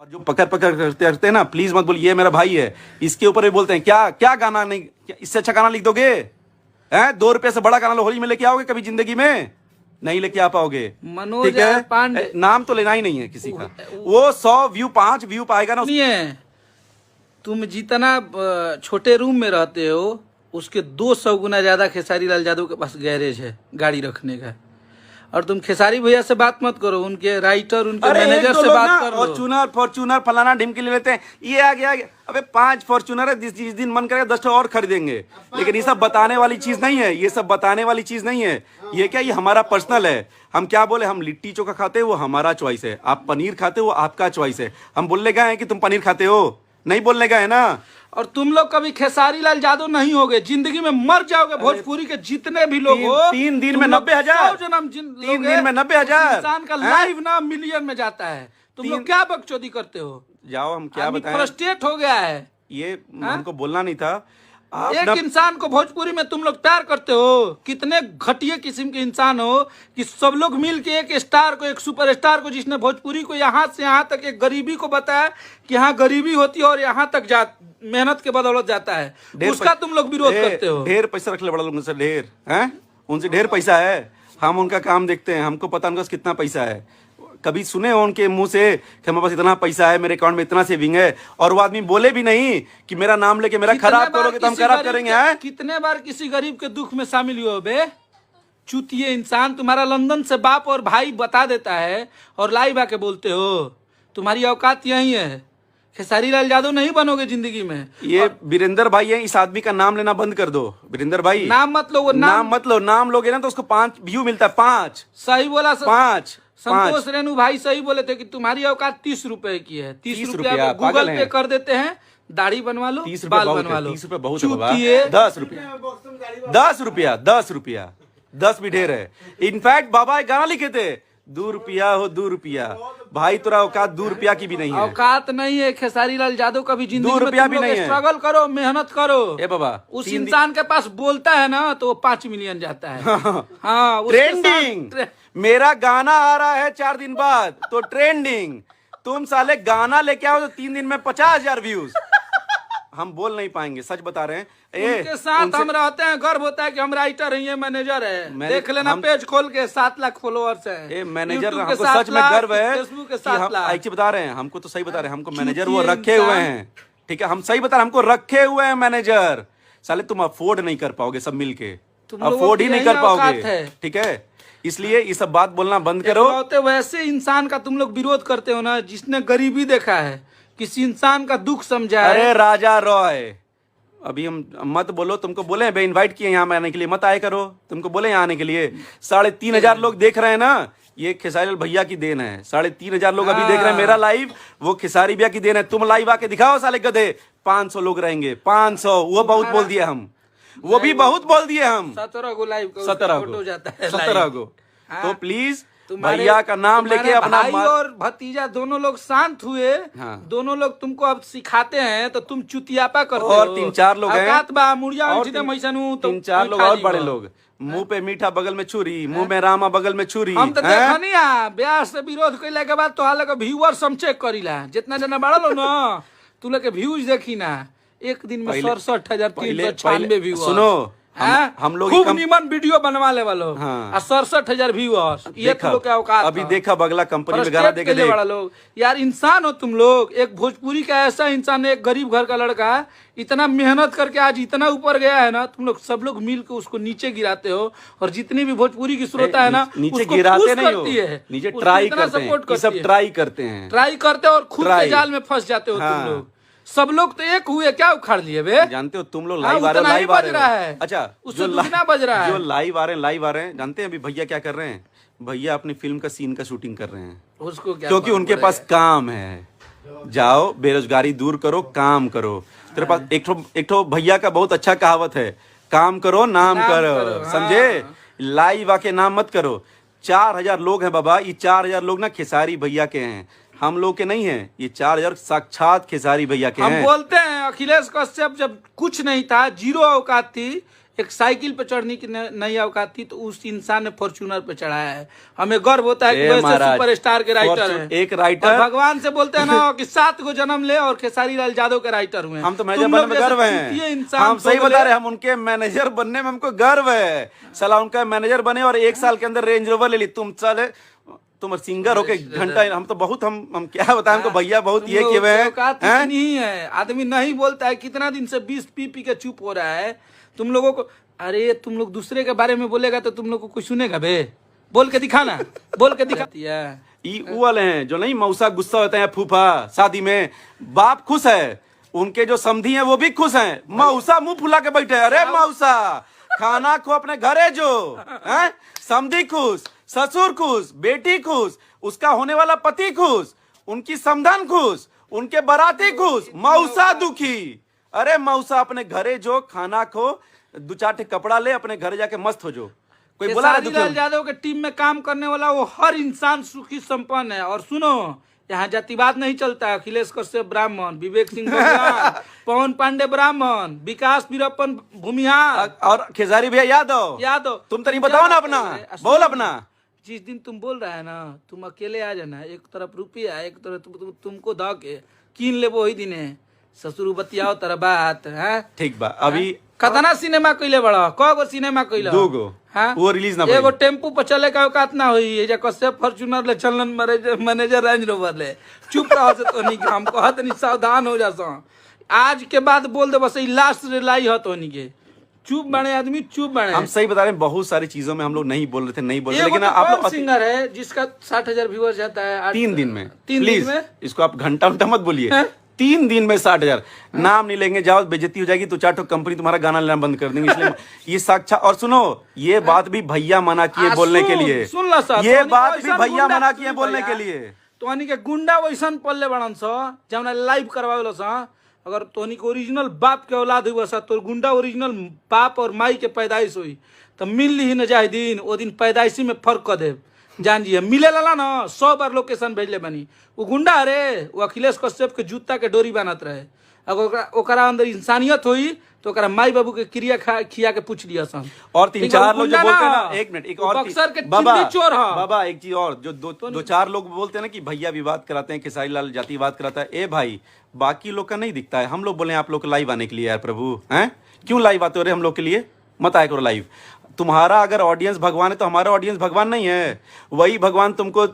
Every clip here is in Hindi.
और जो पकड़ पकड़ करते हैं ना, प्लीज मत बोल ये मेरा भाई है, इसके ऊपर भी बोलते हैं क्या क्या गाना नहीं, इससे अच्छा गाना लिख दोगे? हैं 2 रुपए से बड़ा गाना होली में लेके आओगे कभी जिंदगी में? नहीं लेके आ पाओगे। मनोज ठीक है, पांडे नाम तो लेना ही नहीं है किसी का। वो 100 व्यू 5 व्यू पाएगा ना। सुनिए, तुम जितना छोटे रूम में रहते हो उसके 200 गुना ज्यादा खेसारी लाल यादव के पास गैरेज है गाड़ी रखने का। और तुम खेसारी भैया से बात मत करो, उनके राइटर उनके मैनेजर से बात कर लो। फॉर्चूनर फॉर्चूनर फलाना ढिमकी ले लेते हैं, ये आ गया अबे 5 फॉर्चूनर है, जिस दिन मन करेगा 10 और खरीदेंगे। लेकिन ये सब बताने वाली चीज नहीं है, ये सब बताने वाली चीज नहीं है। ये क्या, ये हमारा पर्सनल है। हम क्या बोले, हम लिट्टी चोखा खाते हैं वो हमारा चॉइस है, आप पनीर खाते हो वो आपका चॉइस है। हम बोलने गए हैं कि तुम पनीर खाते हो? नहीं बोलने गए ना। और तुम लोग कभी खेसारी लाल यादव नहीं होगे, जिंदगी में मर जाओगे। भोजपुरी के जितने भी लोग हो, 3 दिन में 90,000, 3 दिन में 90,000 इंसान का लाइव ना मिलियन में जाता है। तुम लोग क्या बकचोदी करते हो? जाओ, हम क्या बताएं, फ्रस्ट्रेट हो गया है। ये हमको बोलना नहीं था। एक इंसान को भोजपुरी में तुम लोग प्यार करते हो। कितने घटिया किस्म के इंसान हो कि सब लोग मिल के एक स्टार को, एक सुपरस्टार को, जिसने भोजपुरी को यहाँ से यहाँ तक एक गरीबी को बताया कि यहाँ गरीबी होती है और यहाँ तक मेहनत के बदौलत जाता है, उसका तुम लोग विरोध करते हो। ढेर पैसा रख ले बड़ा लोगों से, ढेर है, उनसे ढेर पैसा है। हम उनका काम देखते हैं, हमको पता उनका कितना पैसा है। कभी सुने हो उनके मुंह से कि हमारे पास इतना पैसा है, मेरे अकाउंट में इतना सेविंग है? और वो आदमी बोले भी नहीं कि मेरा नाम लेके मेरा खराब करोगे तो हम खराब करेंगे। हैं कितने बार किसी गरीब के दुख में शामिल हुए बे? चूतिए इंसान, तुम्हारा लंदन से बाप और भाई बता देता है और लाइव आके बोलते हो। तुम्हारी औकात यही है। खेसारी लाल यादव नहीं बनोगे जिंदगी में। ये वीरेंद्र भाई है, इस आदमी का नाम लेना बंद कर दो। वीरेंद्र भाई नाम मत लो, वो नाम मत लो। नाम लोगे ना तो उसको 5 व्यू मिलता है। 5 सही बोला, 5 संतोष रेणु भाई सही बोले थे कि तुम्हारी औकात 30 रुपए की है। 30 रुपया गूगल पे कर देते हैं, दाढ़ी बनवा लो, 30 बाल बनवा लो। 30 रुपया बहुत है बाबा। 10 रुपया 10 रुपया 10 रुपया 10 भी ढेर है। इनफैक्ट बाबा एक गाना लिखे थे, 2 रुपया हो 2 रुपया। भाई तेरा औकात 2 रुपया की भी नहीं है। औकात नहीं है खेसारी लाल यादव का भी। जिंदगी 2 रुपया भी नहीं है। स्ट्रगल करो, मेहनत करो। ए बाबा, उस इंसान के पास बोलता है ना तो वो 5 मिलियन जाता है। हाँ, ट्रेंडिंग। मेरा गाना आ रहा है 4 दिन बाद तो ट्रेंडिंग। तुम साले गाना लेके आओ तो 3 दिन में 50,000 व्यूज। हम बोल नहीं पाएंगे, सच बता रहे हैं। उनके साथ हम रहते हैं, गर्व होता है कि हम राइटर हैं, ये मैनेजर है। देख लेना पेज खोल के 7 लाख फॉलोअर्स हैं। मैनेजर हमको सच में गर्व है। फेसबुक के 7 लाख। ऐसे बता रहे हैं, हमको तो सही बता रहे हैं, हमको मैनेजर वो रखे हुए हैं। ठीक है, हम सही बता रहे हैं, हमको रखे हुए हैं मैनेजर। साले तुम अफोर्ड नहीं कर पाओगे, सब मिलके अफोर्ड ही नहीं कर पाओगे। ठीक है, इसलिए ये सब बात बोलना बंद करो। वैसे इंसान का तुम लोग विरोध करते हो ना जिसने गरीबी देखा है, किसी इंसान का दुख समझा है। अरे राजा रॉय, अभी हम मत बोलो। तुमको बोले बे इनवाइट किए यहाँ आने के लिए, मत आए करो। तुमको बोले यहाँ आने के लिए। 3,500 लोग देख रहे हैं ना, ये खेसारी लाल भैया की देन है। 3,500 लोग अभी देख रहे हैं मेरा लाइव, वो खेसारी भैया की देन है। तुम लाइव आके दिखाओ साले गधे। 500 लोग रहेंगे, 500। वो बहुत बोल दिए हम, वो भी बहुत बोल दिए हम। 17 को लाइव 17 को। तो प्लीज भैया का नाम लेके अपना भाई और भतीजा दोनों लोग शांत हुए। हाँ। दोनों लोग तुमको अब सिखाते हैं तो तुम चुतियापा करते हो। और 3-4 लोग हैं, 3-4 लोग और बड़े लोग। मुंह पे मीठा बगल में छुरी, मुंह में रामा बगल में छुरी। हम तो देखा नहीं ब्याह से विरोध कैला के बाद तो हाल व्यूअर्स हम चेक करीला। जितना जना बड़ा लो ना तू लोग के व्यूज देखी ना, एक दिन में 67,396 व्यूअर्स। सुनो, हम लोग खूब निमन वीडियो बनवा ले वालो। हाँ। 67,000 व्यूअर्स। ये तुम लोग क्या औकात? अभी देखा बगला कंपनी में गाना देके देख। बड़ा लोग यार, इंसान हो तुम लोग। एक भोजपुरी का ऐसा इंसान, एक गरीब घर का लड़का इतना मेहनत करके आज इतना ऊपर गया है ना, तुम लोग सब लोग मिल के उसको नीचे गिराते हो। और जितनी भी भोजपुरी की श्रोता है ना, नीचे गिराते नहीं हो, नीचे ट्राई करते हैं। सब ट्राई करते हैं, ट्राई करते और खुद के जाल में फंस जाते हो तुम लोग। सब लोग तो एक हुए, क्या उखाड़ लिए बे? जानते हो तुम लोग लाइव आ रहे हैं। अच्छा, जो बज रहा है, जो लाइव आ रहे हैं, जानते हैं अभी भैया क्या कर रहे हैं? भैया अपनी फिल्म का सीन का शूटिंग कर रहे हैं। उसको क्या, क्योंकि उनके पास काम है। जाओ, बेरोजगारी दूर करो, काम करो। तेरे पास एक ठो भैया का बहुत अच्छा कहावत है, काम करो नाम करो। समझे? लाइव आके नाम मत करो। 4,000 लोग हैं बाबा, ये 4,000 लोग ना खेसारी भैया के हैं, हम लोग के नहीं है। ये 4,000 साक्षात खेसारी भैया के हैं। हम बोलते हैं अखिलेश कश्यप जब कुछ नहीं था, 0 औकात थी, एक साइकिल पे चढ़ने की नहीं औकात थी तो उस इंसान ने फॉर्च्यूनर पे चढ़ाया है। हमें गर्व होता है कि वैसे सुपरस्टार के राइटर हैं। एक राइटर और भगवान से बोलते हैं ना कि 7 को जन्म ले और खेसारी लाल यादव के राइटर हुए। हम तो मैनेजर बनने में गर्व है। हम सही बता रहे हैं, हम उनके मैनेजर बनने में हमको गर्व है। साला उनका मैनेजर बने और 1 साल के अंदर रेंज रोवर ले ली। तुम सिंगर होके घंटा, हम तो बहुत हम क्या बताएं हमको, भैया बहुत ये किए हुए हैं। नहीं है, आदमी नहीं बोलता है। कितना दिन से 20 पी के चुप हो रहा है तुम लोगों को। अरे तुम लोग दूसरे के बारे में बोलेगा तो तुम लोग को कुछ सुनेगा बे? बोल के दिखाना, बोल के दिखाती है। ये वो वाले हैं जो नहीं मौसा गुस्सा होते हैं, फूफा शादी में बाप खुश है, उनके जो समधी हैं वो भी खुश हैं, मौसा मुंह फुला के बैठे। अरे मौसा खाना खो अपने घरे जो है, समधी खुश, ससुर खुश, बेटी खुश, उसका होने वाला पति खुश, उनकी समधन खुश, उनके बाराती खुश, मौसा दुखी। अरे मौसा अपने घरे जो खाना खो, 2-4 ठे कपड़ा ले, अपने घर जाके मस्त हो जो। कोई बोला खेसारी लाल यादव के टीम में काम करने वाला वो हर इंसान सुखी संपन्न है। और सुनो, यहाँ जातिवाद नहीं चलता है। अखिलेश कश्यप ब्राह्मण, विवेक सिंह भगवान, पवन पांडे ब्राह्मण, विकास वीरप्पन भूमिहार और खेसारी भैया यादव। तुम तो नहीं बताओ ना अपना, बोल अपना। जिस दिन तुम बोल रहा है ना, तुम अकेले आ जाना, एक तरफ रुपया, एक तरफ तुमको द के कीन ले, वही दिन है ससुर बतियाओ तरह बात है। ठीक बा। अभी कतना सिनेमा कइले बड़ा, कगो सिनेमा कइले? 2 गो। हाँ? वो रिलीज ना एगो टेम्पू पर चले का औकात ना हुई। जे कश्यप फॉर्च्यूनर ले चलन मैनेजर रेंज रोवर ले। चुप रहो से तो नहीं, हम कहत नहीं, सावधान हो जासो। आज के बाद बोल दे बस, लास्ट रिलाई हो तो नहीं के। चुप बने आदमी, चुप बने। हम सही बता रहे हैं, बहुत सारी चीजों में हम लोग नहीं बोल रहे थे, नहीं बोल रहे, लेकिन आप लोग सिंगर है जिसका 60,000 व्यूअर्स जाता है 3 दिन में। 3 दिन में इसको आप घंटा मत बोलिए। 3 दिन में 60,000। नाम नहीं लेंगे, जाओ बेइज्जती हो जाएगी तो 4 कंपनी तुम्हारा गाना लेना बंद कर देंगे। इसलिए ये साक्षात। और सुनो, ये बात भी भैया मना किए बोलने के लिए, ये बात भी भैया मना किए बोलने के लिए। तोहनी के गुंडा वैसन पल्ले बड़न सो जौना लाइव करवावेलो सा। अगर तोहनी के ओरिजिनल बाप के औलाद हुआ सा, तो गुंडा ओरिजिनल बाप और माई के पैदाइश हुई तो मिल ली न जाए दिन, वो दिन पैदाइशी में फर्क कर दे। जान जी मिले ला ना 100 बार लोकेशन भेजले बनी। वो गुंडा अरे वो अखिलेश कश्यप के जूता के डोरी बनत रहे। अगर ओकरा अंदर इंसानियत हुई तो ओकरा माई बाबू के क्रिया खिया के पूछ लिया सन। और 3-4 लोग जो बोलते हैं ना, एक मिनट, एक और बक्सर के बाबा चोर है। बाबा एक चीज और, जो 2-4 लोग बोलते हैं ना कि भैया विवाद कराते हैं, खेसारी लाल जातिवाद कराता है। ए भाई, बाकी लोग का नहीं दिखता है। हम लोग बोले आप लोग को लाइव आने के लिए, यार प्रभु हैं क्यों लाइव आते हो रे हम लोग के लिए? मत आया करो लाइव। तुम्हारा अगर ऑडियंस भगवान है तो हमारा ऑडियंस भगवान नहीं है। वही भगवान तुमको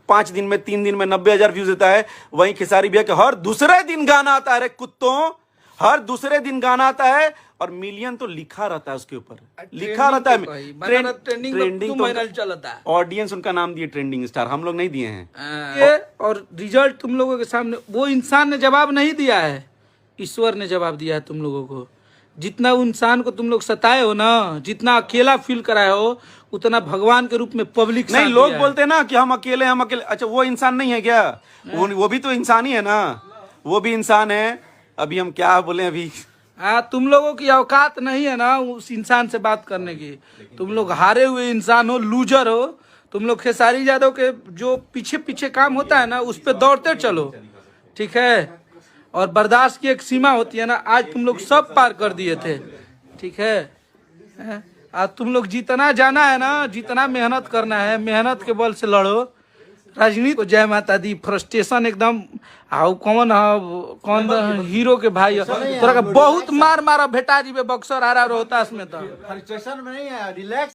5 दिन में 3 दिन में 90,000 व्यूज देता है। वही खेसारी भैया के हर दूसरे दिन गाना आता है। कुत्तों, हर दूसरे दिन गाना आता है और मिलियन तो लिखा रहता है उसके ऊपर, लिखा रहता है। ट्रेंडिंग तो चलता है। ऑडियंस उनका नाम दिए ट्रेंडिंग स्टार, हम लोग नहीं दिए हैं। ये और रिजल्ट तुम लोगों के सामने, वो इंसान ने जवाब नहीं दिया है, ईश्वर ने जवाब दिया है तुम लोगों को। जितना इंसान को तुम लोग सताए हो ना, जितना अकेला फील कराए हो, उतना भगवान के रूप में पब्लिक नहीं। लोग बोलते हैं ना कि हम अकेले। अच्छा, वो इंसान नहीं है क्या? वो भी तो इंसान ही है ना, वो भी इंसान है। अभी हम क्या बोले अभी? हाँ, तुम लोगों की औकात नहीं है ना उस इंसान से बात करने की। तुम लोग हारे हुए इंसान हो, लूजर हो। तुम लोग खेसारी यादव के जो पीछे पीछे काम होता है ना, उस पर दौड़ते चलो, ठीक है? और बर्दाश्त की एक सीमा होती है ना, आज तुम लोग सब पार कर दिए थे, ठीक है? आज तुम लोग जितना जाना है ना, जितना मेहनत करना है, मेहनत के बल से लड़ो। राजनीति को जय माता दी। फ्रस्ट्रेशन एकदम आओ कौन हीरो के भाई तोरा बहुत मार मारा भेटा जी बक्सर आ रहा रोहतास में तो फ्रस्ट्रेशन में नहीं है, रिलैक्स